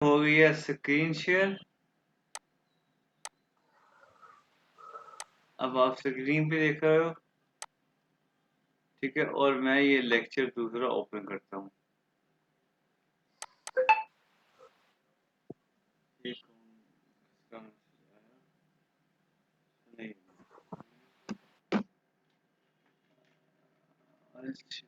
हो गई है स्क्रीन शेयर। अब आप स्क्रीन पे देख रहे हो, ठीक है। और मैं ये लेक्चर दूसरा ओपन करता हूँ। नहीं, अच्छा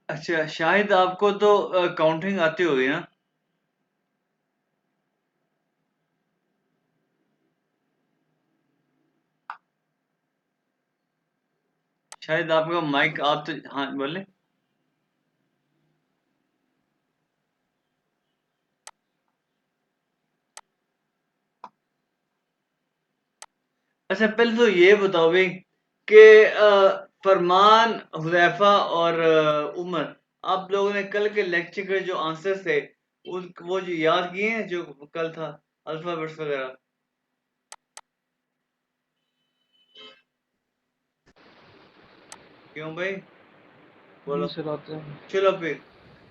अच्छा, शायद आपको तो काउंटिंग आती होगी ना। शायद आपका माइक, आप तो हाँ बोले। अच्छा, पहले तो ये बताओ भाई कि फरमान, हुदैफा और उमर, आप लोगों ने कल के लेक्चर के जो आंसर थे वो जो याद किए हैं, जो कल था, अल्फाबेट्स वगैरह। क्यों भाई, जी बोलो। सर आते हैं। चलो फिर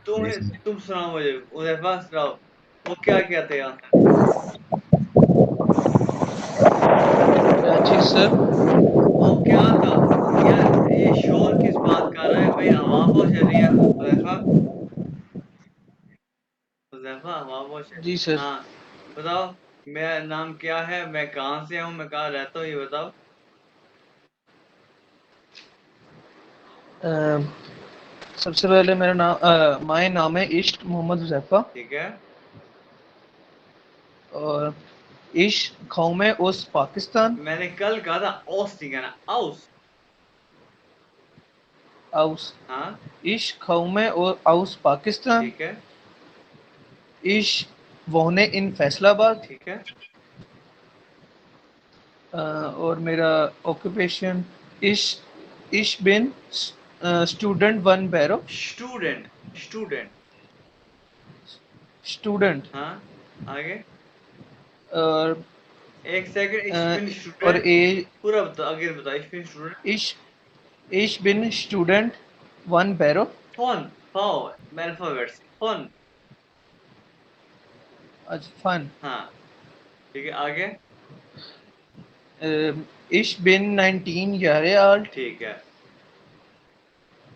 तुम सुनाओ मुझे, हुदैफा सुनाओ, वो क्या क्या थे आंसर। क्या चीज़ सर? वो क्या था यार, ये शोर किस बात का आ रहा है भाई, हवा बहुत चल रही है। हुदैफा, हुदैफा, हवा बहुत चल रही जी है। सर। हाँ बताओ, मेरा नाम क्या है, मैं कहाँ से हूँ, मैं कहाँ रहता हूँ, ये बताओ। सबसे पहले मेरा नाम माय नाम है इश्क मोहम्मद हुज़ैफा। ठीक है। और इश्क कौम उस पाकिस्तान। मैंने कल कहा था औस, ठीक है ना, औस। आउस। हाँ इश्क कौम और आउस पाकिस्तान। ठीक है। इश्क वोने इन फैसलाबाद। ठीक है। और मेरा ऑक्यूपेशन इश इश बिन स्टूडेंट वन बैरो। Student, student. स्टूडेंट। हाँ आगे। और एक सेकंड, ich bin और स्टूडेंट, एज पूरा बता, आगे बता, ich bin स्टूडेंट। इश इश बिन स्टूडेंट वन बैरो। फोन, फाओ, अल्फाबेट्स, फोन। आज फन। हाँ ठीक है, आगे। इश बिन 19 यारे आल्ट। ठीक है।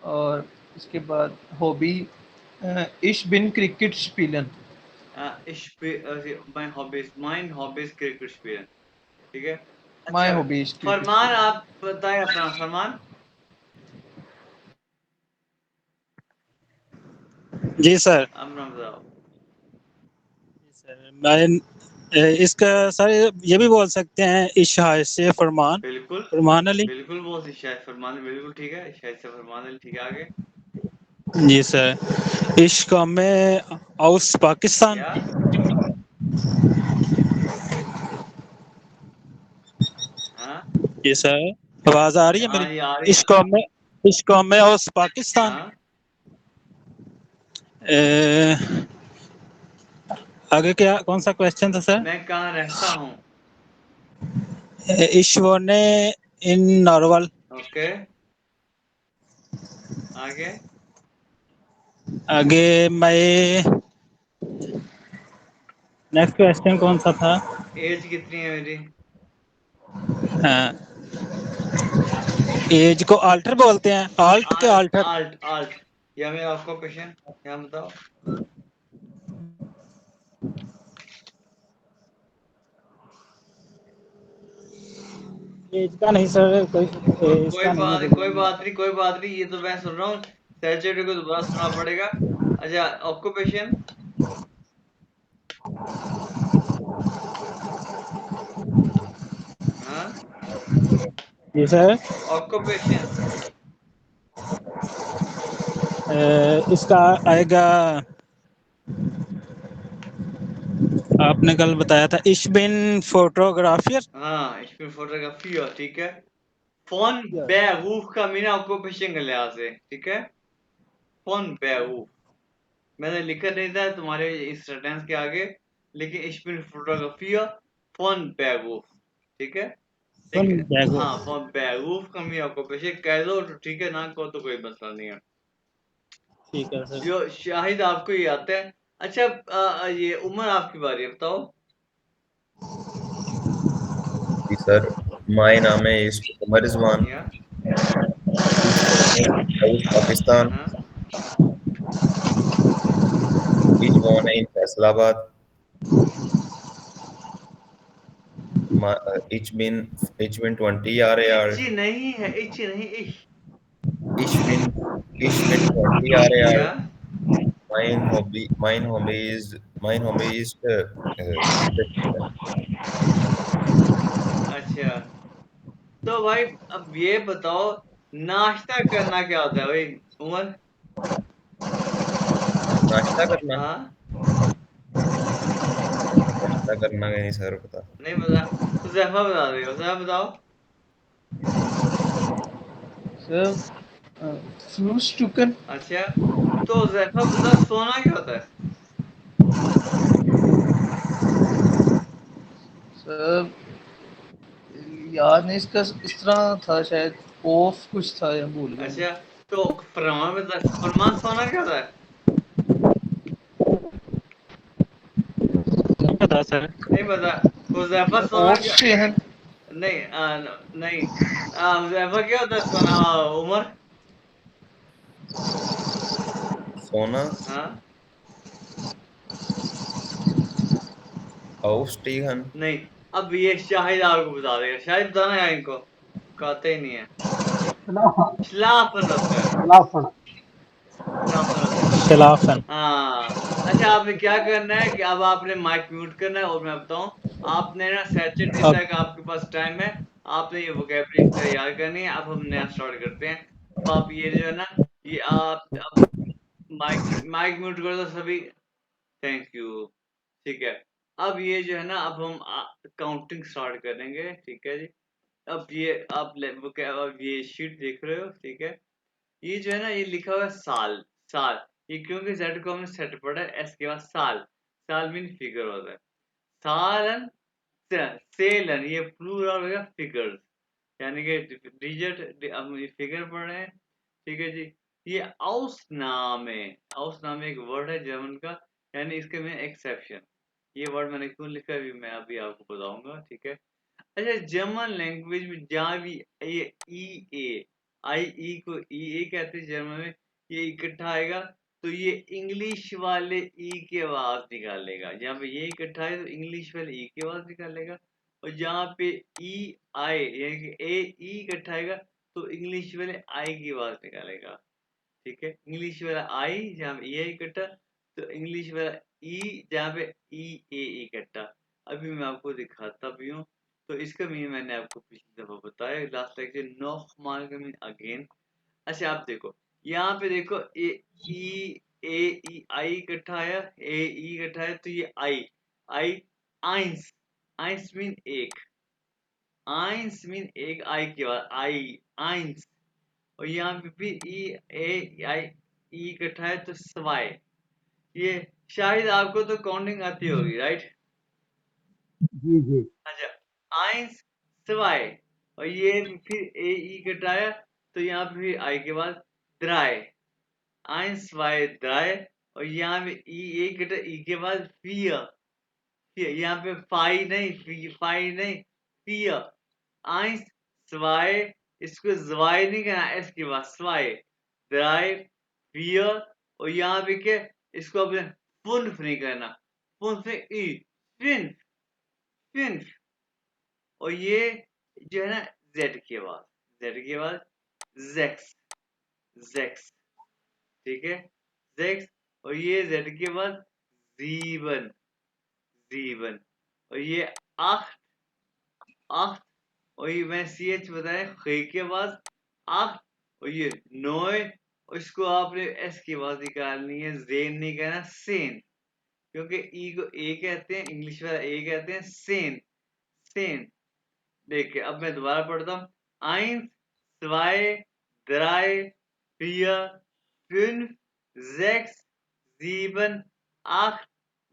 और इसके बाद हॉबी इश बिन क्रिकेट स्पीलन। mein Hobby ist cricket spielen, ठीक है। माय अच्छा, हॉबी इज क्रिकेट फरमान स्पीलन। आप बताएं अपना फरमान। जी सर। अपना बताओ। सर मैं इसका सर ये भी बोल सकते हैं इशारे से फरमान, बिल्कुल, फरमान अली। बिल्कुल बहुत ही शायद फरमान, बिल्कुल ठीक है, शायद से फरमान अली, ठीक है, आगे। जी सर। इश्क में आउस पाकिस्तान। क्या। हाँ जी सर, आवाज आ रही है हाँ, मेरी? ये आ रही है। इश्क में आउस पाकिस्तान। हाँ, ए, आगे क्या, कौन सा क्वेश्चन था सर? मैं कहाँ रहता हूँ। ईश्वर ने इन नॉर्वल। ओके, आगे। आगे मैं, नेक्स्ट क्वेश्चन कौन सा था? एज कितनी है मेरी। हाँ, एज को अल्टर बोलते हैं, आल्ट के आल्ट, अल्टर। Alt, alt. या मेरा आपको क्वेश्चन, यहाँ बताओ। एज का नहीं सर, कोई कोई इसका नहीं बात है नहीं, कोई जरूरी। बात नहीं, कोई बात नहीं, ये तो मैं सुन रहा हूँ, सैचुरेट को दोबारा सुनना पड़ेगा। अच्छा, ऑक्यूपेशन। हाँ, जी सर। ऑक्यूपेशन। इसका आएगा, आपने कल बताया था इश्बिन फोटोग्राफियर। हाँ, इसमें फोटोग्राफी हो, ठीक है। फोन बेरूफ का मीना ऑक्यूपेशन के लिहाज से, ठीक है। von Beruf। मैंने लिखा नहीं था तुम्हारे इस सेंटेंस के आगे, लेकिन ich bin Fotografier von Beruf, ठीक है। फन लेकिन बैगो। हाँ von Beruf का मैं आपको पेशे कह दो तो ठीक है, ना कहो तो कोई मसला नहीं है। ठीक है सर। जो शाहिद आपको ये आता है। अच्छा ये उमर आपकी बारी है, बताओ। जी सर, माय नाम है इश्क उमर रिजवान, या साउथ पाकिस्तान, हाँ इच born in फैसलाबाद, इच बिन 20 यार इच्छी नहीं है, इच्छी नहीं, इच बिन 20 यार। या माइन हॉबी इज अच्छा। तो भाई अब ये बताओ, नाश्ता करना क्या होता है भाई उमर? नाश्ता करना। हाँ नाश्ता करना का नहीं सर पता। नहीं पता तो जैफा बता दे, जैफा बताओ। सर फ्रूस्टुकन। अच्छा तो जैफा बता, सोना क्या होता है? सर याद नहीं, इसका इस तरह था शायद, ऑफ कुछ था या भूल गया मैं। अच्छा तो फरमान बता, फरमान सोना क्या होता है? नहीं पता सर। नहीं पता। हुजैफा सोना ऑफ क्या? से है। नहीं नहीं हुजैफा क्या होता है सोना? उमर? सोना हाँ औस्टीगन। नहीं। अब ये शाहिद आपको बता देगा, शाहिद बताना है इनको, कहते ही नहीं है। शलाफन होता है, शलाफन होता है। शलाफन। हाँ। अच्छा आपने क्या करना है कि अब आपने माइक म्यूट करना है, और मैं बताऊं, आपने ना सैटरडे अब तक आपके पास टाइम है, आपने ये वोकैबुलरी तैयार करनी है। अब हम नया स्टार्ट करते हैं। अब आप ये जो है ना, ये आप अब माइक माइक म्यूट कर दो सभी। Thank you. ठीक है। अब ये जो है ना, अब हम काउंटिंग स्टार्ट करेंगे, ठीक है जी। अब ये आप अब ये शीट देख रहे हो, ठीक है। ये जो है ना, ये लिखा हुआ है साल। साल, ये क्योंकि जेड को हमने सेट पढ़ा है, एस के बाद साल। साल मीन फिगर होता है। सालन, सेलन, ये प्लूरल हो गया फिगर्स, यानी कि डिजिट, हम ये फिगर पढ़ रहे हैं, ठीक है जी। ये औसनामे, औसनामे एक वर्ड है जर्मन का, यानी इसके में एक्सेप्शन। ये वर्ड मैंने क्यों लिखा है अभी मैं अभी आपको बताऊंगा, ठीक है। अच्छा जर्मन लैंग्वेज में जहाँ भी ये ई ए, आई ई को ई ए कहते हैं जर्मन में, ये इकट्ठा आएगा तो ये इंग्लिश वाले ई की आवाज निकालेगा। जहाँ पे ये इकट्ठा है तो इंग्लिश वाले ई की आवाज निकालेगा, और जहाँ पे ई आए यानी कि ए ई इकट्ठा आएगा तो इंग्लिश वाले आई की आवाज निकालेगा, ठीक है। इंग्लिश वाला आई जहाँ पे ए इकट्ठा, तो इंग्लिश वाला ई जहाँ पे ई ए इकट्ठा। अभी मैं आपको दिखाता भी हूँ। तो इसका मीनिंग मैंने आपको पिछली दफा बताया लास्ट लेक्चर, नोखमाल का मीनिंग अगेन। अच्छा आप देखो, यहाँ पे देखो ए ई आई इकट्ठा आया, ए ई इकट्ठा आया, तो ये आई, आई, आइंस, आइंस मीन एक, आइंस मीन एक, आई के बाद आई, आइंस। और यहाँ पे भी ई ए आई ई इकट्ठा है तो स्वाई। ये शायद आपको तो काउंटिंग आती होगी, राइट? अच्छा आइंस, स्वाई, और ये फिर ए ई इकट्ठा है तो यहाँ पे फिर आई के बाद द्राई, eins zwei drei, और यहाँ पे ई एक ई के बाद फियर, फियर यहाँ पे फाई नहीं, फियर, eins zwei, इसको zwei नहीं कहना, एस के बाद zwei, drei, फियर, और यहाँ पे क्या, इसको अपने फुन्फ नहीं कहना, फुन्फ से ई, फिन्फ, फिन्फ, और ये जो है ना जेड के बाद, जेड के बाद जेक्स, जेक्स, ठीक है, जेक्स, और ये जेड के बाद जीवन, जीवन, और ये आठ, आठ, और ये मैं सी एच बताया खे के बाद आठ, और ये नोए, और इसको आपने एस की आवाज निकालनी है, जेन नहीं कहना, सेन, क्योंकि ई को ए कहते हैं, इंग्लिश वाला ए कहते हैं, सेन, सेन। देखिए अब मैं दोबारा पढ़ता हूँ, eins zwei drei vier fünf 6 7 8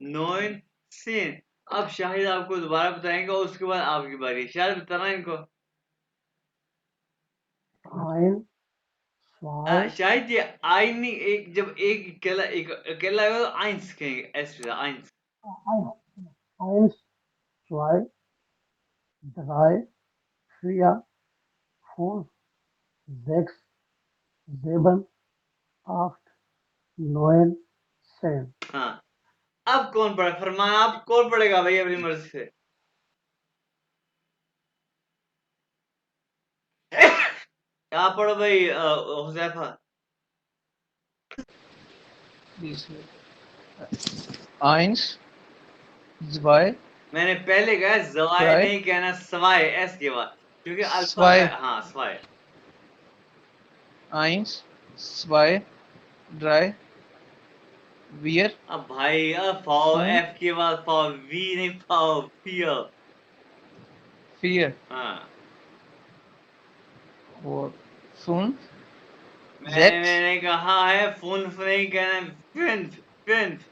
9 10। अब शाहिद आपको दोबारा बताएंगे और उसके बाद आपकी बारी। शाहिद बताना इनको। शाहिद ये आइन नहीं, एक जब एक अकेला आएगा तो आइंस कहेंगे, ऐसे ions. eins, zwei, drei, vier, fünf, sechs, sieben, acht, neun, 10. हाँ, अब कौन पढ़े? फरमान, आप कौन पढ़ेगा भाई अपनी मर्जी से? आप पढ़ो भाई हुजैफा। eins, zwei, मैंने पहले कहा जवाय Drei. नहीं कहना, सवाय एस के बाद, क्योंकि अल्फा Zwei. हाँ सवाय। eins, zwei, drei, vier, अब भाई फाओ fünf, एफ के बाद फाओ वी नहीं, फाओ फियर। vier, हाँ, four, fünf, मैंने 6, मैंने कहा है फुन्फ नहीं कहना, फिन्फ फिन्फ।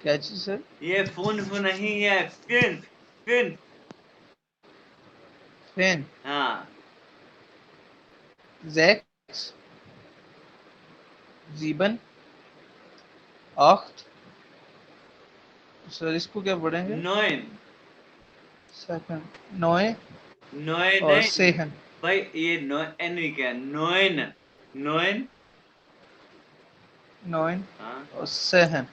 क्या चीज है? ये फुन्फ नहीं है, फिन्फ फिन्फ। Fünf, हाँ, 6, 7, 8, सर इसको क्या पढ़ेंगे? 9 सेकंड, 9 9 और नहीं 10, भाई, ये 9 एन नहीं क्या, 9 9। 9 हाँ, और 10,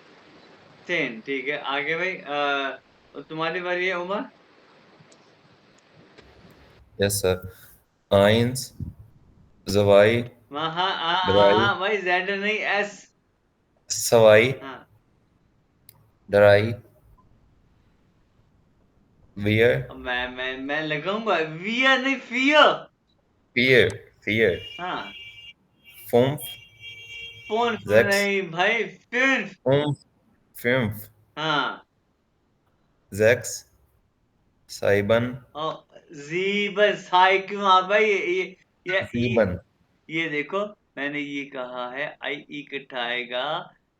10 ठीक है। आगे भाई तुम्हारी बारी है Umar. Yes, sir. Eins, zwei, हाँ हाँ हाँ हाँ drei, हाँ भाई, जेड नहीं, एस। zwei, हाँ, drei, vier, अब मैं लगाऊंगा वियर नहीं, फियर। vier, vier, हाँ, fünf, फोन sechs, नहीं भाई, फिर। fünf, हाँ, sechs, sieben, और जीबन साई क्यों आ भाई? sieben, ये देखो, मैंने ये कहा है आई ई इकट्ठा आएगा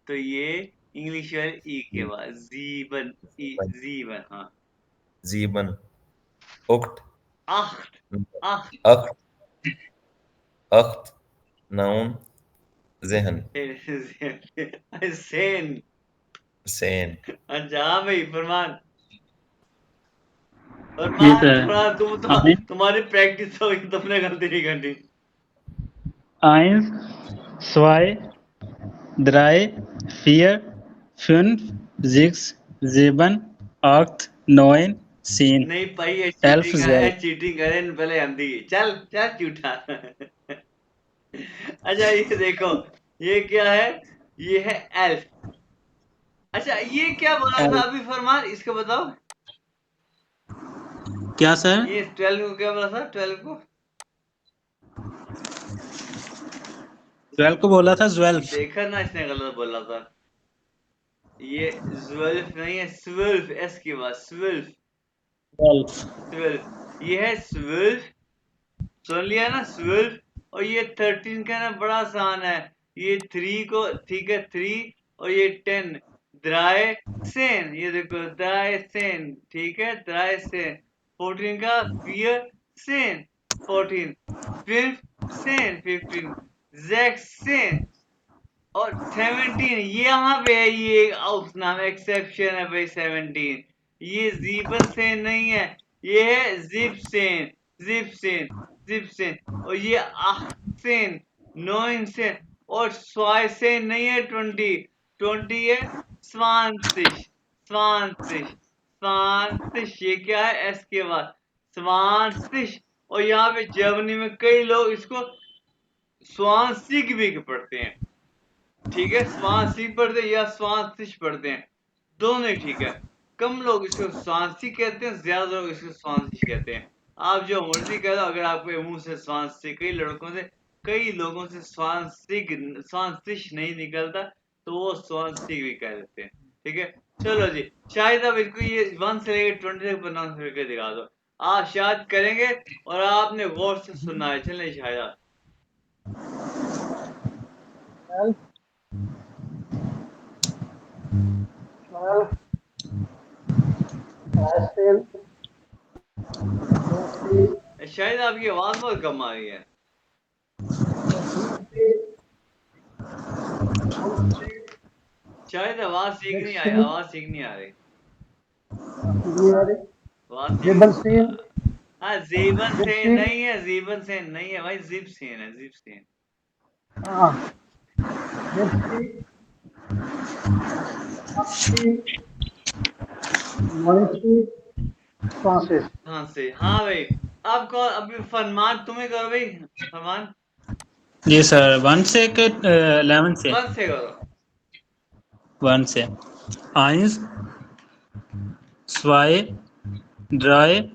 तो ये इंग्लिश वाले ई के बाद जीबन, ई जीबन। हाँ, sieben, acht, आठ आठ acht, acht, neun, zehn, Sen. zehn. अच्छा हाँ भाई फरमान। जी फरमान सर। थोड़ा आइन तुम्हारी प्रैक्टिस होगी, तुमने गलती नहीं करनी। eins, zwei, drei, vier, fünf, sechs, sieben, acht, neun, 10, नहीं भाई, ये 11, चीटिंग है, 12. चीटिंग करे पहले हम दी। चल चल झूठा। अच्छा ये देखो, ये क्या है? ये है एल्फ। अच्छा ये क्या बोला था अभी फरमान, इसको बताओ। क्या सर? ये 12 को क्या बोला था? 12 को 12 को बोला था 12. देखा ना, इसने गलत बोला था। ये ज्वेल्फ नहीं है, स्विल्फ, एस की बात, स्विल्फ 12. स्विल्फ। ये है स्विल्फ, सुन लिया ना, स्विल्फ। और ये 13 का ना बड़ा आसान है, ये 3 को, ठीक है 3, और ये 10 द्राय सेन। ये देखो द्राय सेन, ठीक है द्राय सेन। 14 का फियर सेन, 14 फिर सेन, 15 जैक सेन। और 17 ये यहाँ पे है, ये आउट नाम एक्सेप्शन है भाई। 17 ये जीबन सेन नहीं है, ये है zip Sen, zip Sen, zip Sen. और ये सेन, 9 सेन। और स्वाय सेन नहीं है, 20 20 है स्वांतिश, स्वांतिश, स्वांतिश। ये क्या है? एस के बाद स्वांतिश। और यहाँ पे जर्मनी में कई लोग इसको स्वांसिक भी पढ़ते हैं, ठीक है, स्वांसिक पढ़ते हैं या स्वांसिश पढ़ते हैं, दोनों ही ठीक है। कम लोग इसको स्वांसिक कहते हैं, ज्यादा लोग इसको स्वांसिश कहते हैं। आप जो मर्जी कह दो, अगर आपके मुंह से स्वांसिक, कई लड़कों से, कई लोगों से स्वांसिक स्वांसिश नहीं निकलता, तो वो स्वांसिक भी कह देते हैं, ठीक है। चलो जी, शायद अब इसको ये 1 से लेकर 20 तक प्रोनाउंस करके दिखा दो। आप शायद करेंगे और आपने गौर से सुनना है। चले शायद 12, 12, 13, 14, शायद आपकी आवाज बहुत कम आ रही है। 15, शायद आवाज ठीक नहीं आई, 16, आवाज ठीक नहीं आ रही, January, आवाज ठीक Jebel Sin, हाँ जीबन से Zipsin, नहीं है, जीबन से नहीं है भाई, जिप सेन है, zip Sen. Zipsin, Upsin, Noisy, Francis. हाँ से हाँ भाई। अब कौन, अभी फरमान तुम्हें करो भाई, फरमान जी सर 1 से 11 से। 1 से करो। 1 से 1 2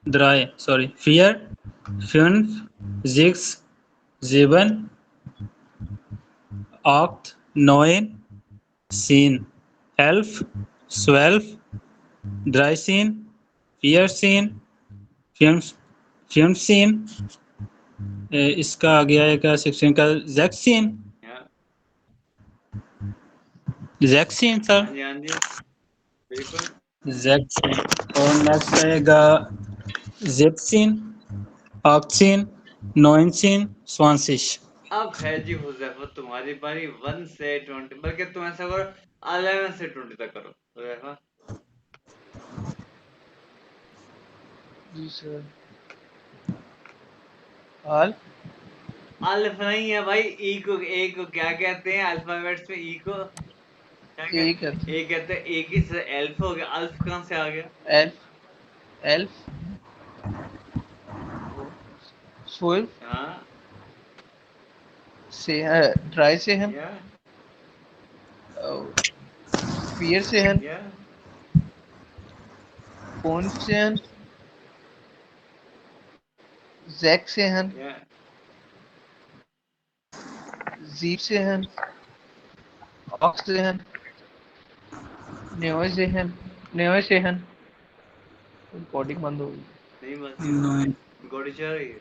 3 4 5 6 7 8 9 10 11 12 13 14 15 इसका आ गया है क्या 16 का जैक्सीन हाँ जैक्सीन सर हाँ जी, हाँ जी, बिल्कुल। जैक्सीन। और नेक्स्ट आएगा जेप्सिन ऑक्सीन नोइनसिन स्वांसिश। अब है जी हुजैफा तुम्हारी बारी। 1 से 20, बल्कि तुम ऐसा करो 11 से 20 तक करो हुजैफा। जी सर। हाल अल्फ नहीं है भाई, ई को क्या कहते हैं अल्फाबेट्स में? ई को क्या एक है कहते? ए कहते हैं, ए की से एल्फ हो गया, अल्फ कहाँ से आ गया? एल्फ एल्फ सोल्फ हाँ से है ड्राई से है या फियर से है या फोन से है जैक से है या जीप से है ऑक्स से है नेओ से है रिकॉर्डिंग बंद हो गई नहीं बस गोड़ी चल रही है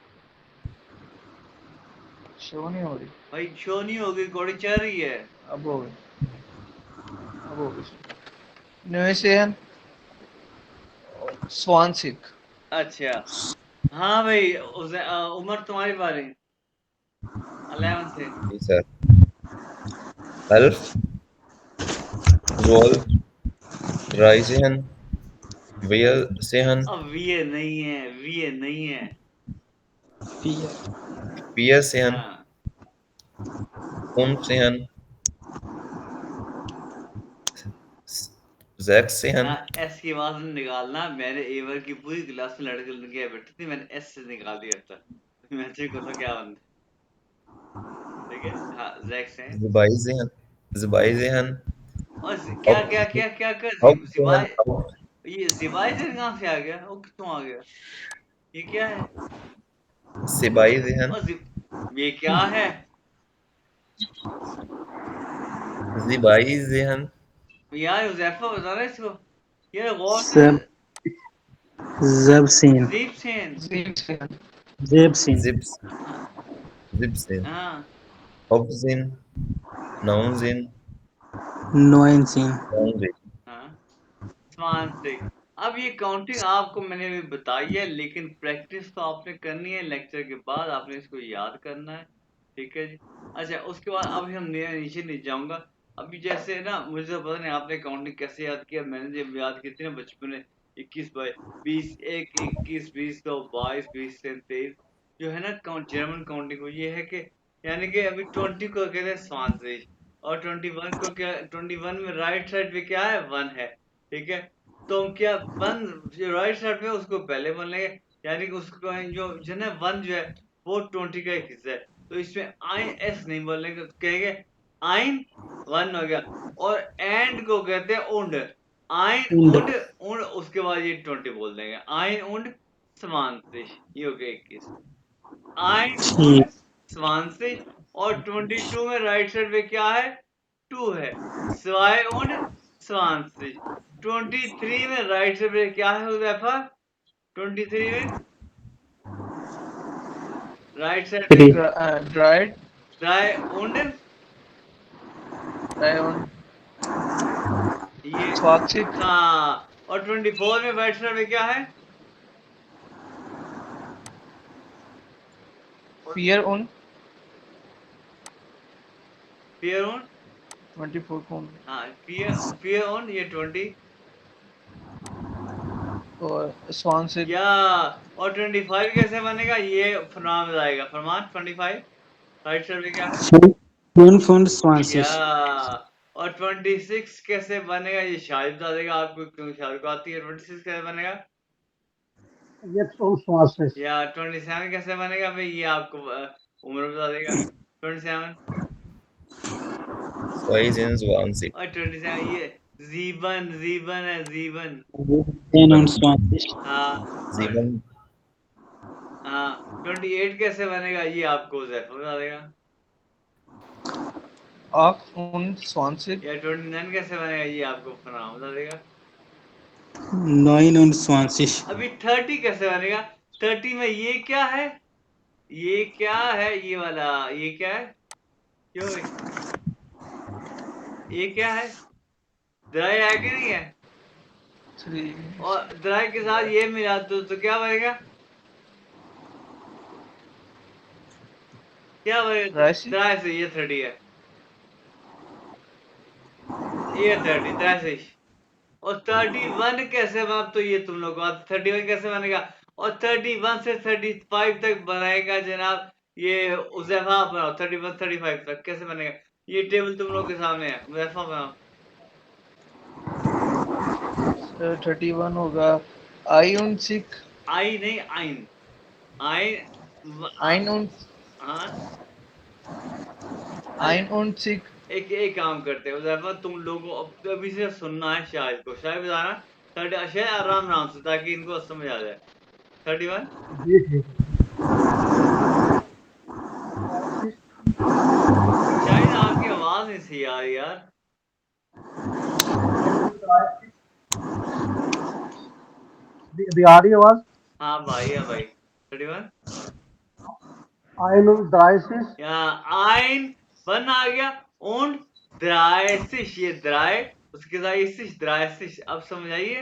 शो नहीं हो रही भाई, शो नहीं होगी, गोड़ी चल रही है। अब हो गई अब हो गई नेओ से है स्वानसिक अच्छा हाँ भाई, उमर तुम्हारी बारी। 11 से जी सर अल्फ वोल्फ राइजहन वियल सेहन अब वीए नहीं है, वीए नहीं है। पियर सेहन हाँ उम सेहन जैक सेहन हाँ, एस की आवाज नहीं निकालना। मैंने एवर की पूरी क्लास में लड़के लड़के बैठी थी, मैंने एस से निकाल दिया था। मैं चेक करता क्या बनता है। ठीक है हाँ, जैक्स हैं। ज़ुबाई सेहन ज़ुबाई सेहन और क्या क्या क्या क्या कर हब जिबाई, सेहन ये जिबाई से कहाँ से आ गया? वो कितों आ गया? ये क्या है? सिबाई सेहन और ये क्या है? ज़िबाई सेहन यार हुज़ैफा बता रहा है इसको, यार गौर से। सब जबसीन जीप सेन। जीप से है जेबसीन ज़िब्स हाँ ज़िब्सिन हाँ हब्सिन नाउनसिन नोइनसिन नाउनसिन हाँ, स्वान से। अब ये काउंटिंग आपको मैंने भी बताई है, लेकिन प्रैक्टिस तो आपने करनी है। लेक्चर के बाद आपने इसको याद करना है, ठीक है जी। अच्छा, उसके बाद अभी हम नीचे नहीं जाऊंगा। अभी जैसे ना, मुझे तो पता नहीं आपने काउंटिंग कैसे याद किया। मैंने जब याद की थी ना बचपन में, 21 बाई 20, 1 21 20 2 22 20 23, जो है ना काउंट जर्मन काउंटिंग को ये है कि, यानी कि अभी 20 को कहते हैं स्वांतरिज, और 21 को क्या, 21 में राइट साइड पे क्या है? 1 है, ठीक है। तो हम क्या 1 जो राइट साइड पे उसको पहले बोल लेंगे, यानी कि उसको जो है ना 1 जो है वो 20 का एक हिस्सा है। तो इसमें आई एस नहीं बोलेंगे, तो कहेंगे आइन 1 हो गया। और एंड को कहते हैं उंड, आइन उंड उंड उंड, उसके बाद ये 20 बोल देंगे, आइन उंड समांतरिश, ये हो गया 21। आइन उंड ठीक स्वांसिश। और 22 में राइट साइड पे क्या है? 2 है, स्वाय उंड स्वांसिश। 23 में राइट साइड पे क्या है हुजैफा? 23 में राइट साइड पे three dried drei und drei und ये 20 हाँ, और 24 में बैचलर में क्या है? 4 und Vier und 24 कौन हाँ, vier und ये 20 और 20 या और 25 कैसे बनेगा? ये फरमान बताएगा। फरमान 25 राइट सर में क्या है? 25 या और 26 कैसे बनेगा? ये शाहिद बता देगा आपको, क्योंकि शाहिद को आती है। 26 कैसे बनेगा? 26. या 27 कैसे बनेगा भाई? ये आपको उम्र बता देगा। 27 26 और 27 ये जीवन जीवन है, जीवन। 27 हाँ और 7 हाँ 28 कैसे बनेगा? ये आपको ज़ैफ़र बता देगा। 8 und 20 या 29 कैसे बनेगा? ये आपको फरमान बता देगा। 29 अभी 30 कैसे बनेगा? 30 में ये क्या है? ये क्या है? ये वाला ये क्या है? क्यों भाई? ये क्या है? दराई है कि नहीं है? 3 और दराई के साथ ये मिला तो क्या बनेगा? क्या बनेगा? 30 दराई से ये 30 है। ये 30 30 और 31 कैसे बना? तो ये तुम लोग को 31 कैसे बनेगा? और 31 से 35 तक बनाएगा जनाब ये उज़ैफा बनाओ। 31 35 तक कैसे बनेगा? ये टेबल तुम लोग के सामने है। उज़ैफा बनाओ। 31 होगा I und 6 आई नहीं आइन आइन 1 und हाँ 1 und 6 एक काम करते हैं उज़ैफा, तुम लोगों को अभी से सुनना है शाहिद को। शाहिद बताना शाहिद आराम आराम से, ताकि इनको समझ आ जाए। 31 जी ठीक शाहिद आपकी आवाज नहीं सी आ रही यार। अभी आ रही है आवाज। हाँ भाई, हाँ भाई। 31 31 यहाँ आइन वन आ गया। und 30 ये द्राय, उसके साथ ये सिश 30। अब समझ आइए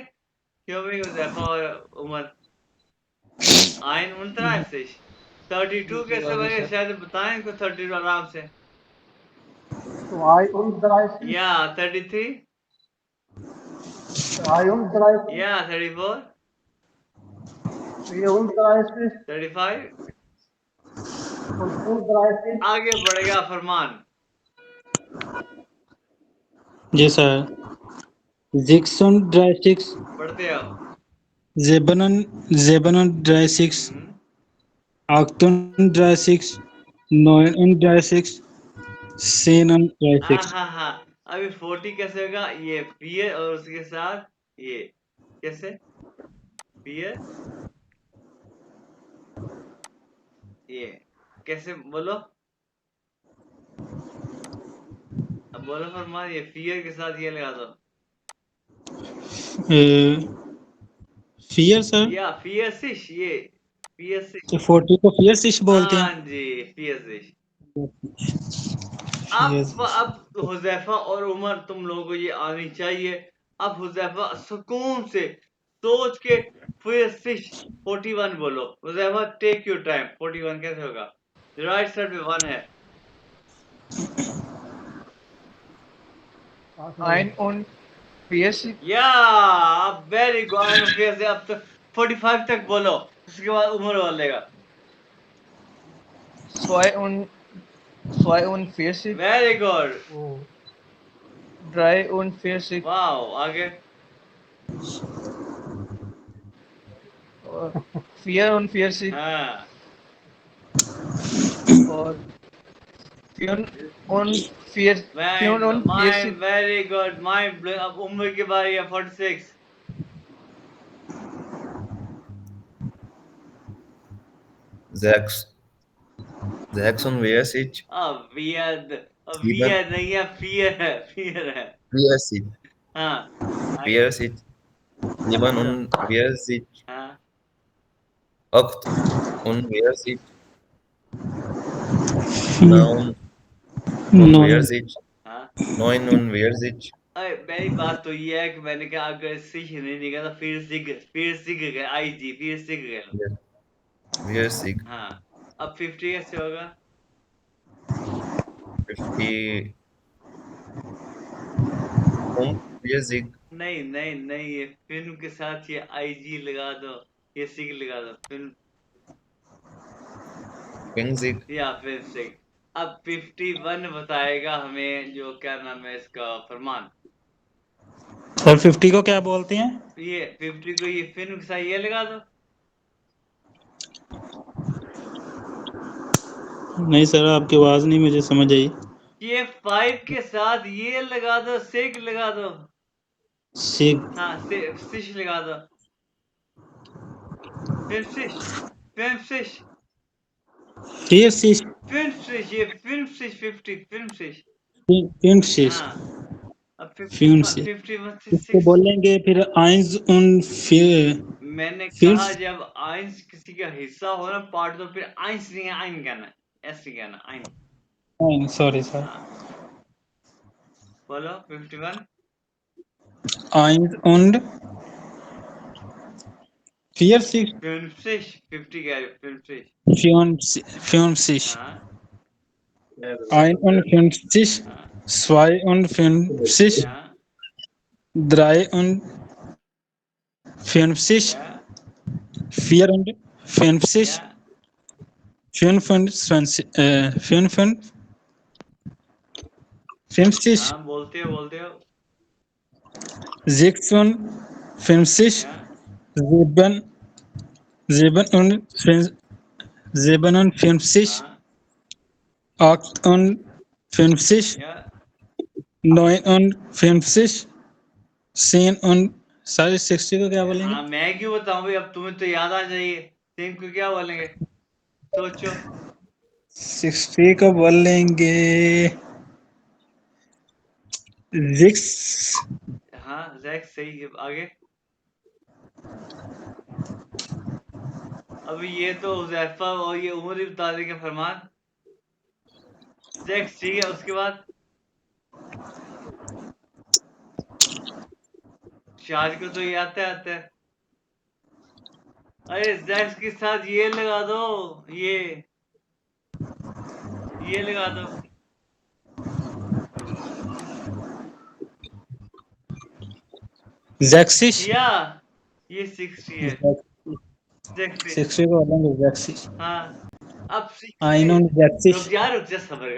क्यों भाई उज़ैफा और उमर। आइन 39 32 कैसे आगे बने? सर शायद बताएं इनको 32 आराम से। तो 31 या 33 31 या 34 34 35 und 35 आगे बढ़ेगा फरमान। जी सर 36 बढ़ते आओ। 37 38 39 37 हाँ हाँ अभी 40 कैसे होगा? ये पियर और उसके साथ ये कैसे? पियर ये कैसे बोलो? अब बोलो फरमान। ये फियर के साथ ये लगा दो। फियर सर या फियर सिश ये फियर सिश। 40 को फियर बोलते हाँ हैं। जी फियर सिश। Yes. अब हुज़ैफा और उमर तुम लोगों को ये आनी चाहिए। अब हुज़ैफा सुकून से सोच के फिर सिश 41 बोलो। Huzaifa take your time. 41 कैसे होगा? राइट साइड पे 1 है। 1 und 40 या वेरी गुड। फिर से अब तो 45 तक बोलो, उसके बाद उमर बोलेगा। 2 und 42 very good. 3 und 40 wow आगे। और 4 und 40 हाँ और 4 und 4 4 und 40 very good mind. अब उमर की बारी है। 46 46 अब 7 वियर नहीं है, फियर है, फियर है। 40 हाँ आगे। 40 47 हाँ 48 49 und नॉन wer sich, हाँ 9 und wer sich, अरे मेरी बात तो ये है कि मैंने कहा अगर सिख नहीं निकला तो फिर सिख गए आई जी फिर सिख गए wer, wer sich, हाँ अब 50 कैसे होगा 50 und wer sich, नहीं नहीं नहीं ये फिल्म के साथ ये आई जी लगा दो ये सिख लगा दो फिल्म wenn sich, या फिल्म सिख अब 51 बताएगा हमें जो क्या नाम है इसका फरमान और 50 को क्या बोलते हैं? ये 50 को ये फिल्म के साथ ये लगा दो नहीं सर, आपकी आवाज नहीं मुझे समझ आई। ये 5 के साथ ये लगा दो सिख लगा दो सिख हाँ सिश लगा दो फिल्म सिश फिल्म सिश फिर सिश फिल्म सिश ये फिल्म सिश 50 फिल्म सिश फिर सिश हाँ अब फिर 55 सिश 51 इसको 6 बोलेंगे फिर आइंस उन फिर मैंने फिर कहा जब आइंस किसी का हिस्सा हो ना पार्ट तो फिर आइंस नहीं आइन कहना है, ऐसे कहना आइन सॉरी सर हाँ बोलो 51 आइंस und फिर सिश फिल्म सिश 50 कह रहे हो, फिल्म सिश फिर सिश हाँ ein und 50 हाँ 52 हाँ 53 या 54 या 55 50 हाँ बोलते हो 56 या 57 हाँ 58 या 59 10 सारे 60 को क्या बोलेंगे? हाँ मैं क्यों बताऊं भाई अब तुम्हें तो याद आ जाइए सेम को क्या बोलेंगे सोचो 60 को बोलेंगे जिक्स हाँ जैक सही है आगे अब ये तो हुज़ैफा और ये उमर ही बता देंगे फरमान जैक ठीक है उसके बाद शाज को तो ये आता है अरे जैक्स के साथ ये लगा दो ये लगा दो जैक्सिश या ये 60 है जैक्सिस 60 को बोलेंगे जैक्सिश हाँ अब 60 आइनोन जैक्सिश रुक जा सबर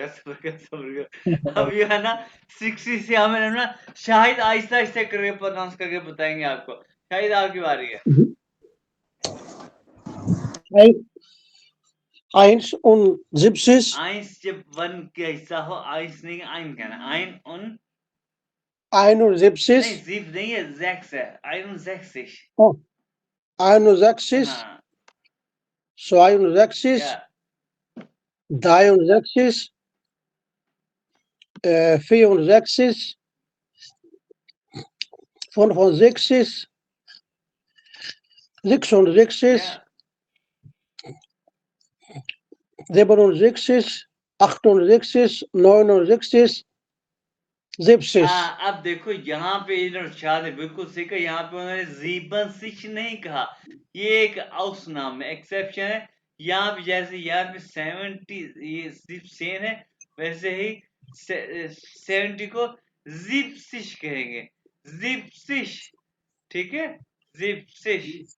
कर अब ये है ना 60 से हमें ना शाहिद आहिस्ता आहिस्ता करके प्रोनाउंस करके बताएंगे आपको शाहिद आपकी बारी है Eins und 70, आइंस जब वन का हिस्सा हो आइंस नहीं आइन कहना आइन उन 71, नहीं जीप नहीं है जैक्स है आइन उन जैक्सिश 61, हाँ 62, या 63, 64, 65, 66, या 67, 68, 69, 70. हाँ अब देखो यहाँ पे इन्होंने शायद बिल्कुल सही कहा यहाँ पे उन्होंने जीबन सिच नहीं कहा ये एक आउस नाम है एक्सेप्शन है यहाँ पे जैसे यहाँ पे 70 ये जिप सेन है वैसे ही 70 को जिप सिश कहेंगे जिप सिश ठीक है जिप सिश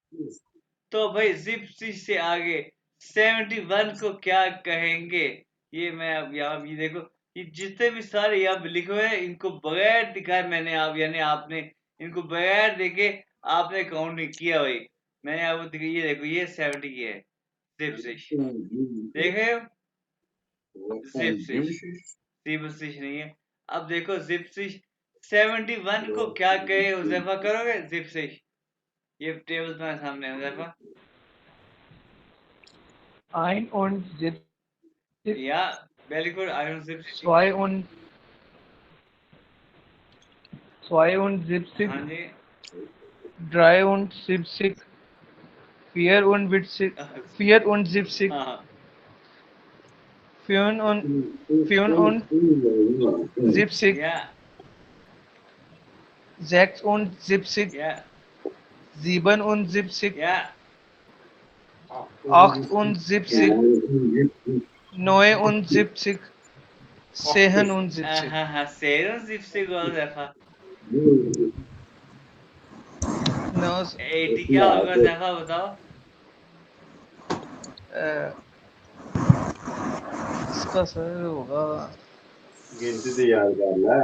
तो भाई जिप सिश से आगे 71 को क्या कहेंगे ये मैं अब यहाँ ये देखो ये जितने भी सारे यहाँ पे लिखे हुए हैं इनको बगैर दिखाए मैंने आप यानी आपने इनको बगैर देखे आपने काउंट नहीं किया भाई मैंने आपको दिखा ये देखो ये 70 की है जिप सिश देखे जिप सिश जिप सिश नहीं है अब देखो जिप सिश 71 को क्या कहे हुज़ैफा करोगे जिप सिश ये टेबल तुम्हारे सामने है हुज़ैफा Ein und 70, या very good I don't zip 72 हाँ जी 73, 74, 70, हाँ Führen und Siebzig, Yeah, 76, yeah, 77, yeah, 78, yeah. 79, 77. Seren 70 was Zephyr. No, 80 क्या होगा Zephyr बताओ? इसका सर होगा गिनती तो याद कर ले।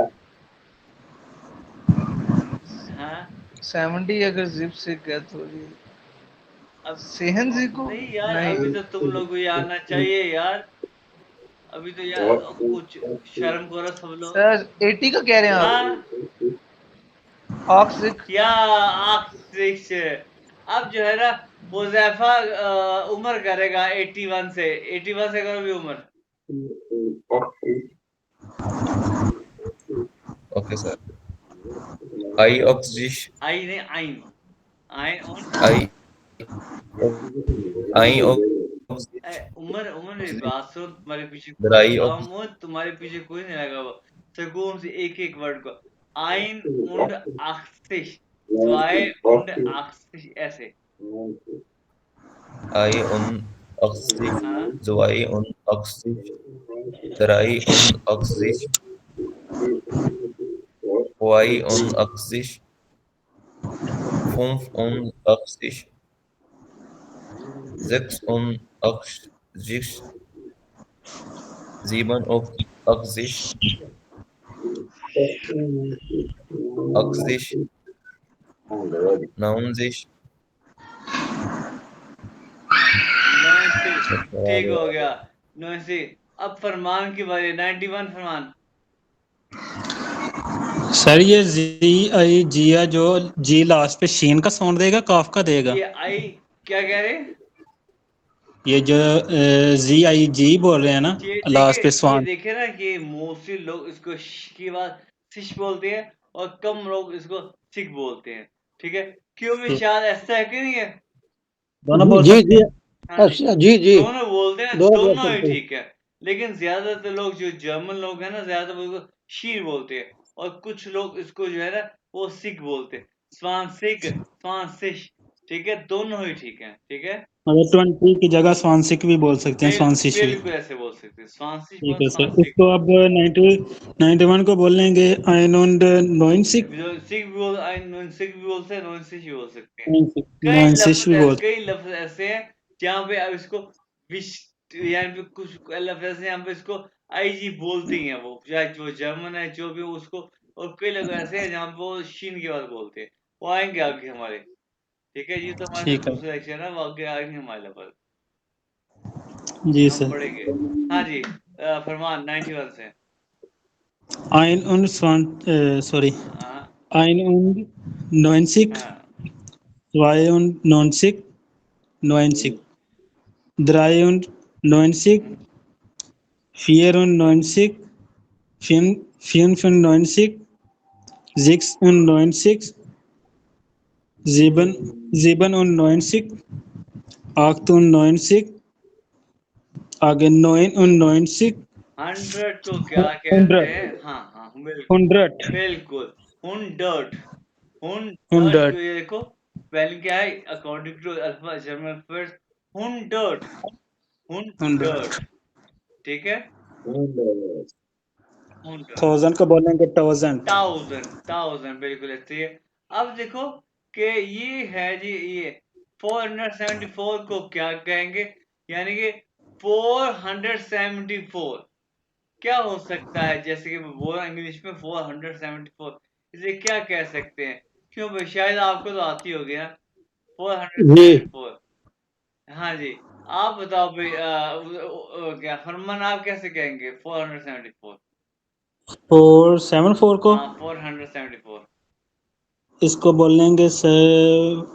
हाँ 70 अगर जिप से गया तो ये अब सेहन जी को नहीं यार, नहीं अभी तो तुम लोग को ये आना चाहिए यार। अभी तो यार कुछ शर्म करो सब लोग। सर 80 का कह रहे हैं आप हाँ ऑक्सिक क्या आखिरी अब जो है ना हुज़ैफा उमर करेगा 81 से 81 से करो भी Umar. Okay, sir. I oxygen. आई नहीं आइन आइन उन I I oxygen. Umar Umar मेरी बात सुन, तुम्हारे पीछे Dry oxygen. उमर तुम्हारे पीछे कोई नहीं लगा हुआ। सुकून से एक एक वर्ड को आइन und achtzig zwei und achtzig ऐसे। I on oxygen. हाँ 82, 83, 84, 85, 86, 87, 80, 90. 90 ठीक हो गया 90। अब फरमान की बारी 91 फरमान। सर ये जी आई जिया जो जी लास्ट पे शीन का साउंड देगा काफ का देगा? ये आई क्या कह रहे? ये जो जी आई जी बोल रहे हैं ना ये लास्ट पे ये स्वान। देखे ना कि मोस्टली लोग इसको श की बाद सिश बोलते हैं और कम लोग इसको सिक बोलते हैं। ठीक है, क्यों भी शायद ऐसा है कि नहीं है? दोनों बोल जी सकते जी हैं। हाँ जी, अच्छा जी जी दोनों बोलते हैं, दोनों बोल दोनों ही सकते हैं। ठीक है। लेकिन ज्यादातर लोग जो जर्मन लोग हैं ना, ज्यादा वो इसको शीर बोलते हैं और कुछ लोग इसको जो है ना वो सिक बोलते हैं। स्वानसिक, स्वानसिश, ठीक है, दोनों ही ठीक है। ठीक है, मतलब 20 की जगह स्वानसिक भी बोल सकते हैं, स्वानसिश भी। बिल्कुल ऐसे बोल सकते हैं, स्वानसिश ठीक बोल है सर, स्वानसिक। इसको अब 91 को बोल लेंगे आइन und 90 सिक भी बोल सिक भी बोलते हैं, नॉन सिक भी बोल सकते हैं। नॉनसिश भी बोल। कई लफ्ज ऐसे हैं जहाँ पे अब इसको विश यहाँ पे कुछ लफ्ज ऐसे हैं यहाँ पे इसको आईजी बोलते ही हैं, वो चाहे जो जर्मन है जो भी हो उसको। और कई लोग ऐसे हैं जहाँ पे वो शीन के बाद बोलते हैं। वो आएंगे आगे हमारे। ठीक है, ये तो हमारे ठीक है दूसरा सेक्शन है, वो आगे आएंगे हमारे लेवल, जी हम सर। पढ़ेंगे। हाँ जी, फरमान 91 से। आइन und सॉरी हाँ आइन und 90 हाँ 92, 90 3 und 90 4 und 90 95, 6 und 90 97 8 und 90 आगे 9 und 90 100 को क्या कहते 100 हैं? हाँ हाँ बिल्कुल 100 बिल्कुल। हुंडर्ट, हुंडर्ट 100 को ये देखो स्पेलिंग क्या है according to alpha German first. हुंडर्ट, हुंडर्ट, 100 ठीक है, हुंडर्ट। 1000 को बोलेंगे 1000। थाउजेंड, थाउजेंड बिल्कुल ऐसे ही है। अब देखो कि ये है जी, ये 474 को क्या कहेंगे? यानी कि 474 क्या हो सकता है? जैसे कि मैं बोल रहा हूँ इंग्लिश में 474, इसे क्या कह सकते हैं? क्यों भाई, शायद आपको तो आती होगी ना जी 474। हाँ जी, आप बताओ भाई क्या फरमान, आप कैसे कहेंगे 474? 474 को हाँ 474। इसको बोलेंगे सर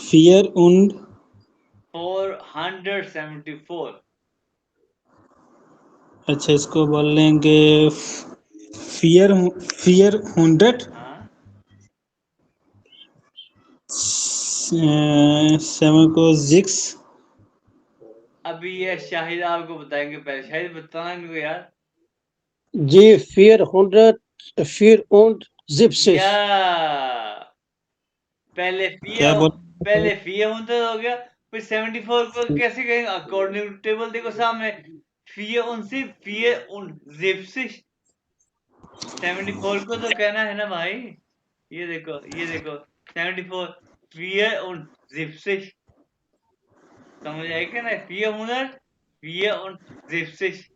फियर und 474। अच्छा इसको बोलेंगे फियर फियर 100 हाँ 7 को 6 अभी ये शाहिद आपको बताएंगे, पहले शाहिद बताना इनको यार। G 400 470. या पहले क्या बोल फी हो गया, फिर 74 को कैसे कहेंगे? अकॉर्डिंग टू टेबल देखो सामने, फी 74 को तो कहना है ना भाई। ये देखो 74 74 समझ आए क्या ना? 470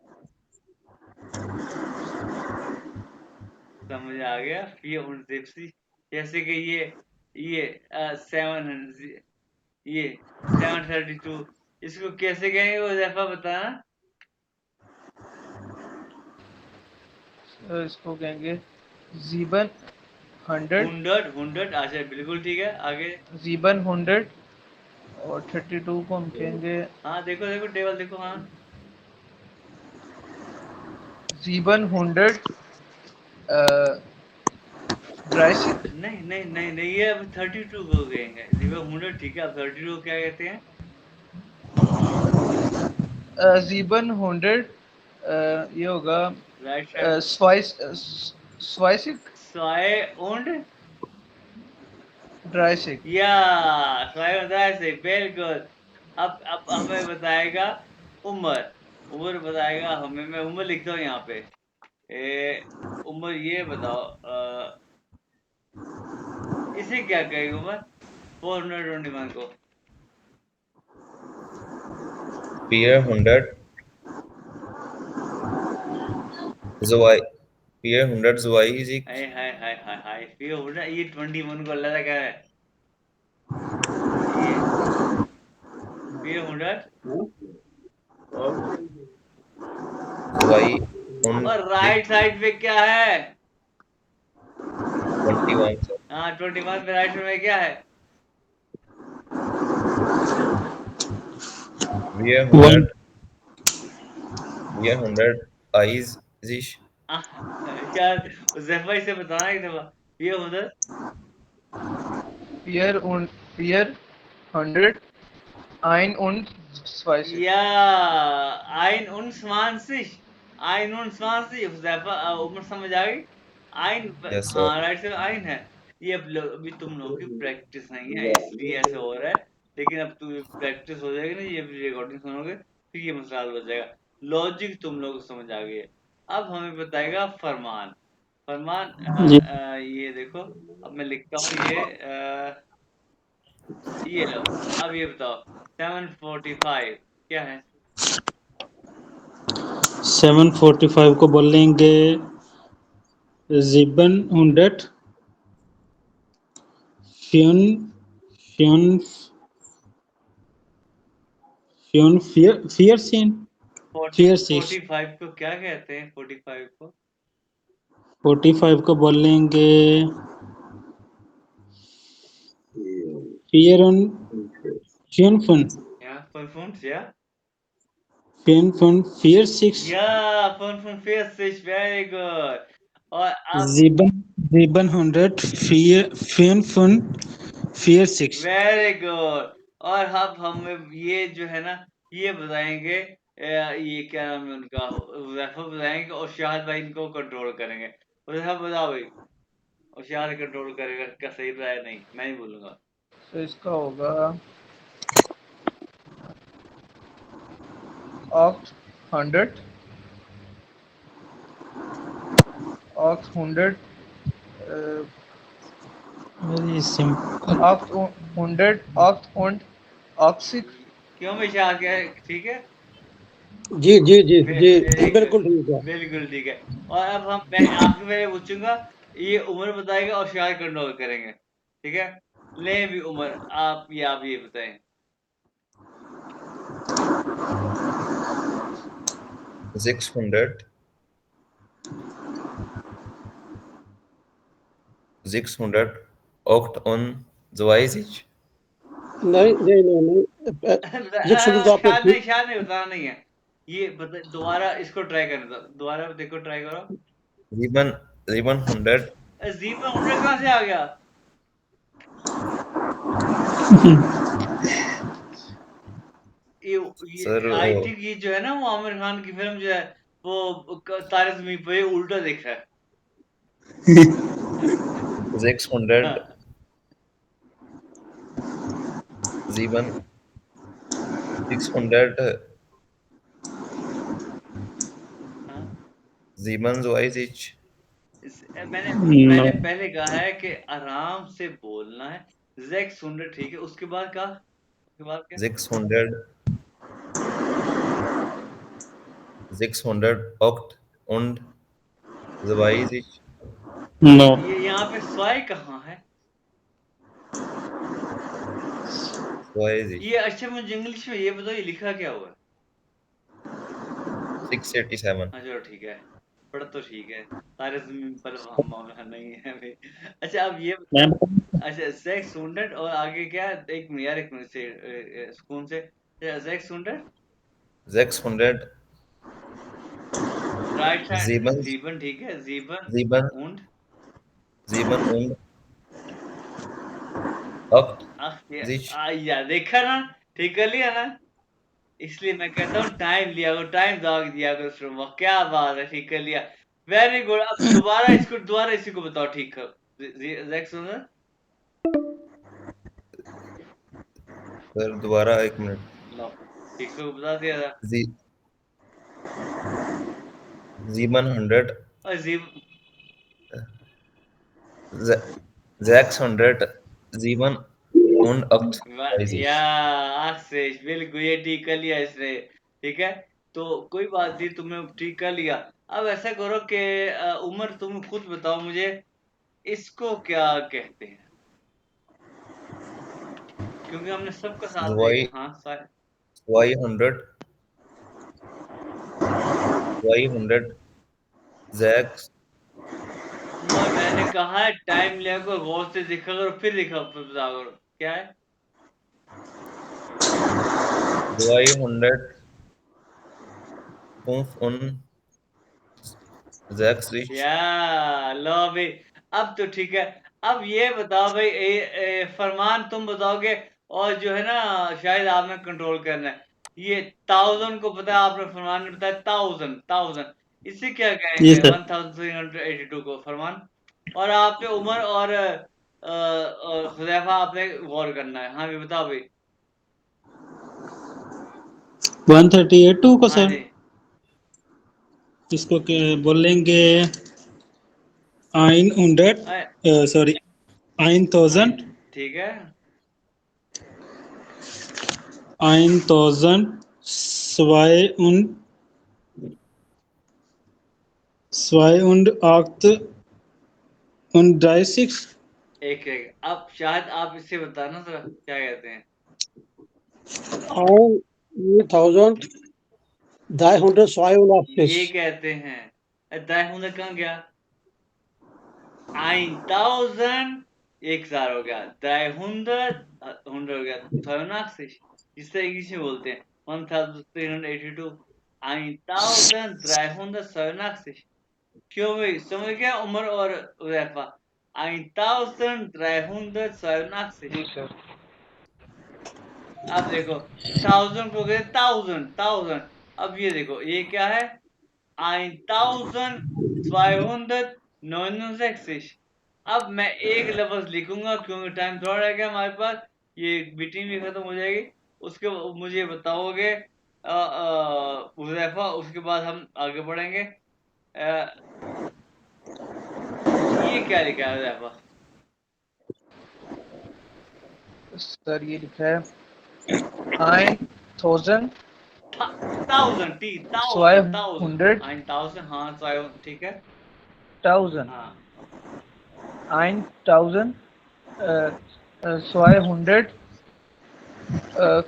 समझ आ गया? 74 जैसे कि ये 700, ये 732, इसको कैसे कहेंगे वो जैफा बताना। इसको कहेंगे 700 100 अच्छा बिल्कुल ठीक है, आगे। 700 और 32 को हम कहेंगे हाँ देखो देखो टेबल देखो, हाँ 700 ड्राइसिक नहीं नहीं नहीं नहीं, ये अब 32 को कहेंगे। देखो 100 ठीक है, अब 32 को क्या कहते हैं? 700 ये होगा राइट साइड स्वाइसिक स्वाय und ड्राइसिक या स्वाय होता है से बिल्कुल। अब हमें बताएगा उम्र, उम्र बताएगा हमें। मैं उम्र लिखता हूँ यहाँ पे। उम्र ये बताओ, इसे क्या कहेंगे उम्र 421 को? Peer 100 Zwai Peer 100 Zwai हाय हाय हाय हाय हाय, ये हो रहा ये 21 को अल्लाह का है। ये 100 Zwai on और राइट साइड पे क्या है? 21 sir. हाँ 21 पे राइट साइड में क्या है? Peer 100 Peer 100 eyes sich यार जैफा इसे बताना एक दफा। ये 100 Peer 100 ein und स्वाइसिक या 21 जैफा उम्र समझ आ गई? आइन yes sir. हाँ राइट से आइन है। ये अभी तुम लोगों की प्रैक्टिस नहीं है इसलिए ऐसे हो रहा है, लेकिन अब तुम प्रैक्टिस हो जाएगी ना, ये रिकॉर्डिंग सुनोगे फिर ये मसला हल हो जाएगा। लॉजिक तुम लोग को समझ आ गई है। अब हमें बताएगा फरमान। फरमान जी ये देखो, अब मैं लिखता हूँ ये लो। अब ये बताओ 745 क्या है? 745 को बोलेंगे 700 फ्यून फ्यून फ्यून फियर सीन 45 को क्या कहते हैं? 45 को 45 को बोलेंगे फियर ऑन फ्यून फन या परफॉर्म्स या फ्यून फन फियर 6 परफॉर्म वेरी गुड। और अब 700 फ्यून फन फियर 6 वेरी गुड। और अब हम ये जो है ना, ये बताएंगे ये क्या नाम है उनका, हुज़ैफा बताएंगे और शाहिद भाई इनको कंट्रोल करेंगे। हुज़ैफा बताओ भाई, और शाहिद कंट्रोल करेगा क्या? सही बताया? नहीं मैं ही बोलूंगा। तो इसका होगा oct 100 oct 100 very simple oct 100 oct und ऑक्सिक क्यों भाई शाहिद क्या है? ठीक है, जी जी जी जी वेरी बिल्कुल ठीक है। बिल्कुल ठीक है। और अब हम मैं आपसे मैं पूछूंगा, ये उम्र बताएगा और शायद कंट्रोल करेंगे, ठीक है? ले भी उम्र, आप ये बताएं। 600 600 Oct on Zwai sich नहीं नहीं नहीं नहीं जिक्स तो आपने शायद नहीं बताना नहीं है। ये बता दोबारा, इसको ट्राई करने दो, दोबारा देखो, ट्राई करो। 700 जीवन 100 कहाँ से आ गया? ये सर आई थिंक ये जो है ना वो आमिर खान की फिल्म जो है वो तारे ज़मीन पे उल्टा देख रहा है। 600 हाँ, Zeban 600 हाँ। Zebans wise each मैंने नो मैंने पहले कहा है कि आराम से बोलना है। ज़ेक सुंडर ठीक है, उसके बाद कहा, उसके बाद क्या? 600 Oct und zwei sich नो ये यहाँ पे स्वाई कहाँ है? zwei sich ये अच्छा मुझे इंग्लिश में ये बताओ ये लिखा क्या हुआ है? 687 हाँ चलो ठीक है, पढ़ तो ठीक है। तारे ज़मीन पर हम मामला नहीं है अभी। अच्छा अब ये मैं बताओ, अच्छा ज़ेक सुंडर और आगे क्या? एक मिनट यार, एक मिनट से सुकून से। ज़ेक सुंडर 600 राइट हैंड Zebans ज़ीबन ठीक है, ज़ीबन Zeben und Zeben und Oct sich या देखा ना, ठीक कर लिया ना। इसलिए मैं कहता हूँ टाइम लिया करो, टाइम दाग दिया करो शुरू में। क्या बात है, ठीक कर लिया। Very good. अब दोबारा इसी को बताओ ठीक कर। जैक सुन, सर दोबारा एक मिनट लो ठीक से बता दिया था। Zeban 100 और जी 600 Zeben und Oct zwei या sich आशीष बिल्कुल ये ठीक कर लिया इसने। ठीक है, तो कोई बात नहीं, तुमने ठीक कर लिया। अब ऐसा करो कि उमर तुम खुद बताओ मुझे, इसको क्या कहते हैं? क्योंकि हमने सबका साथ देखा। zwei हाँ 200 200 6 और मैंने कहा है टाइम लिया करो, गौर से देखा करो, फिर लिखा फिर बता करो क्या है। 265 या लो भाई, अब तो ठीक है। अब ये बताओ भाई, फरमान तुम बताओगे, और जो है ना शायद आपने कंट्रोल करना है। ये 1000 को पता है आपने, फरमान ने बताया 1000 इसे क्या जी कहेंगे? सर 1382 को फरमान। और आपने उमर और हुदैफा आपने गौर करना है। हाँ भी बताओ भाई। 138 को हाँ सर जी, इसको बोलेंगे 900 अ, सॉरी हाँ 1000 ठीक है। 1238 एक अब शायद आप इसे बताना जरा क्या कहते हैं? 1382 ये कहते हैं। 300 कहाँ गया? 1000 1000 हो गया, 300 100 हो गया, 82 जिससे इंग्लिश में बोलते हैं 1382 1382। क्यों भाई, समझ गया उमर और उज़ैफा? 1382। जी सर। अब देखो, 1000 को गए 1000। अब ये देखो ये क्या है? 1269। अब मैं एक लफ्ज लिखूंगा क्योंकि टाइम थोड़ा रह गया हमारे पास। ये मीटिंग भी खत्म हो जाएगी। उसके मुझे बताओगे हुज़ैफा, उसके बाद हम आगे बढ़ेंगे। ये क्या लिखा है हुज़ैफा? सर ये लिखा है 9000 थाउजेंड टी थाउजेंड थाउजेंड 500 9000। हाँ 1000 ठीक है। 1000 हाँ 9000 200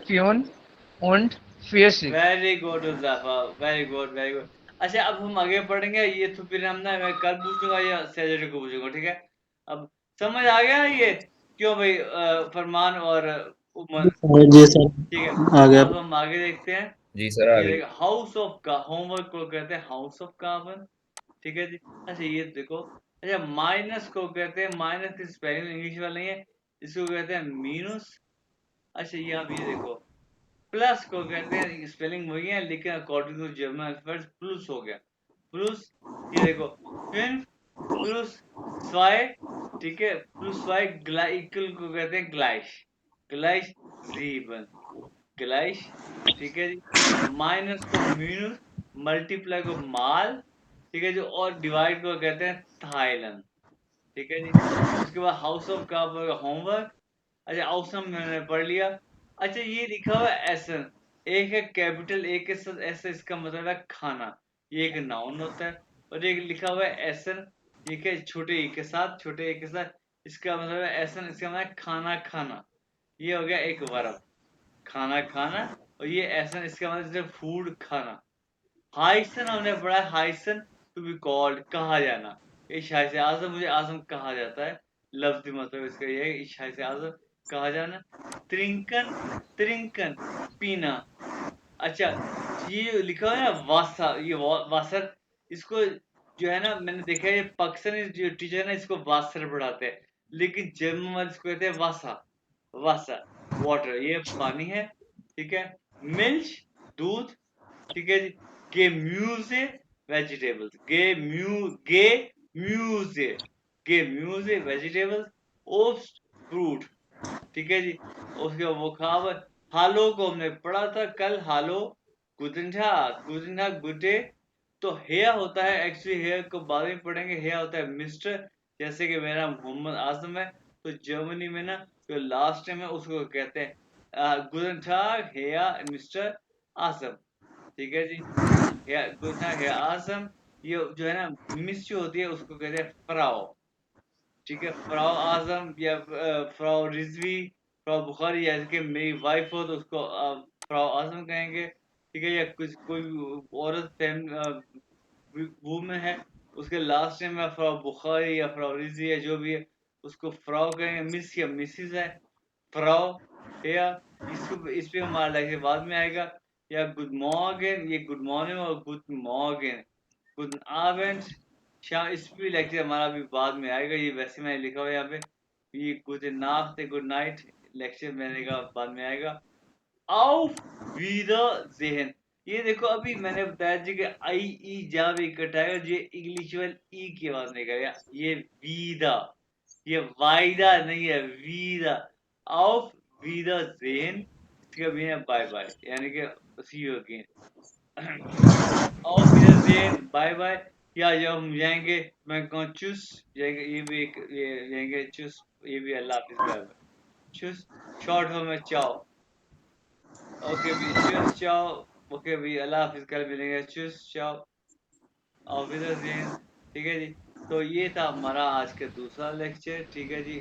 Fionn und 40। Very good Huzaifa, very good very good. अच्छा अब हम आगे बढ़ेंगे। ये तो फिर हम ना, मैं कल पूछूंगा या सैटरडे को पूछूंगा, ठीक है? अब समझ आ गया ये? क्यों भाई फरमान और उमर? जी सर ठीक है, आ गया अब हम आगे देखते हैं। जी सर आ ये गई देखो, हाउस ऑफ का होमवर्क को कहते हैं हाउस ऑफ कार्बन। ठीक है जी। अच्छा ये देखो, अच्छा माइनस को कहते हैं, माइनस की स्पेलिंग इंग्लिश वाला नहीं है, इसको कहते हैं मीनस। अच्छा ये आप ये देखो, प्लस को कहते हैं, स्पेलिंग वही है लेकिन according to German alphabet plus हो गया। प्लस, ये देखो, फिर प्लस स्वाई, ठीक है, प्लस स्वाई ग्लाइकल को कहते हैं ग्लाइश, ग्लाइश जीवन, ग्लाइश, ठीक है जी। माइनस को मीनस, मल्टीप्लाई को माल, ठीक है जी, और डिवाइड को कहते हैं थाईलैंड, ठीक है जी। उसके बाद हाउस ऑफ का होमवर्क। अच्छा, आउटसम मैंने पढ़ लिया। अच्छा, ये लिखा हुआ है एसन, एक है कैपिटल ए के साथ एस, इसका मतलब है खाना, ये एक नाउन होता है। और एक लिखा हुआ है एसन, ये क्या, छोटे ए के साथ, छोटे ए के साथ, इसका मतलब है एसन, इसका मतलब है खाना खाना, ये हो गया एक वर्ब, खाना खाना। और ये एसन, इसका मतलब जैसे फूड खाना। हाइसन हमने पढ़ा, हाइसन टू बी कॉल्ड, कहा जाना। ये शाय से आजम, मुझे आजम कहा जाता है, लफ्ज़ी मतलब इसका ये है, शाय से आजम कहा जाना। त्रिंकन, त्रिंकन पीना। अच्छा, ये लिखा है ना वासा, ये वासर, इसको जो है ना, मैंने देखा है ये पाकिस्तानी जो टीचर है ना, इसको वासर पढ़ाते हैं, लेकिन जर्मन वाले इसको कहते हैं वासा, वासा वाटर, ये पानी है, ठीक है। मिल्क दूध, ठीक है जी। गेम्यूजे वेजिटेबल्स, म्यूजे, गेम्यूजे वेजिटेबल्स, ओट्स फ्रूट, ठीक है जी। उसके बाद वो खावर, हालो को हमने पढ़ा था कल, हालो, गुदंठा, गुदंठा गुडे। तो हेया होता है, एक्चुअली हेया को बाद में पढ़ेंगे, हेया होता है मिस्टर, जैसे कि मेरा मोहम्मद आजम है, तो जर्मनी में ना जो लास्ट टाइम है उसको कहते हैं गुदंठा हेया मिस्टर आजम, ठीक है जी। हेया गुदंठा हेया आजम। ये जो है ना मिस जो होती है उसको कहते हैं फ्राउ, ठीक है, फ्राउ आजम या फ्राउ रिजवी, फ्राउ बुखारी, या कि मेरी वाइफ हो तो उसको फ्राउ आजम कहेंगे, ठीक है। या कुछ कोई औरत वूमेन है, उसके लास्ट नेम में फ्राउ बुखारी या फ्राउ रिजवी है, जो भी है उसको फ्राउ कहेंगे। मिस या मिसिस है, फ्राउ, या इसको, इस पे हमारा लेक्चर बाद में आएगा। या गुड मॉर्गन, ये गुड मॉर्निंग, और गुड मॉर्गन, गुड आवेंट, शाम, इस पे भी लेक्चर हमारा अभी बाद में आएगा। ये वैसे मैंने लिखा हुआ है यहाँ पे, ये गुड नाफ्त, गुड नाइट, लेक्चर मैंने कहा बाद में आएगा। auf Wiedersehen, ये देखो अभी मैंने बताया जी कि आई ई जब इकट्ठा है, ये इंग्लिश वाले ई की आवाज निकलेगा, ये वीदा, ये वायदा नहीं है, वीदा। auf Wiedersehen, इसका भी है बाय बाय, यानी कि see you again. auf Wiedersehen, bye bye. या जब हम जाएंगे, मैं कहूँ चुस, जाएंगे, ये भी एक, ये जाएंगे चुस, ये भी अल्लाह हाफिज, बाय बाय, चुस। शॉर्ट फॉर्म में चाओ, ओके भी, चुस चाओ, ओके भी, अल्लाह हाफिज, कल मिलेंगे, चुस चाओ, auf Wiedersehen, ठीक है जी। तो ये था हमारा आज का दूसरा लेक्चर, ठीक है जी।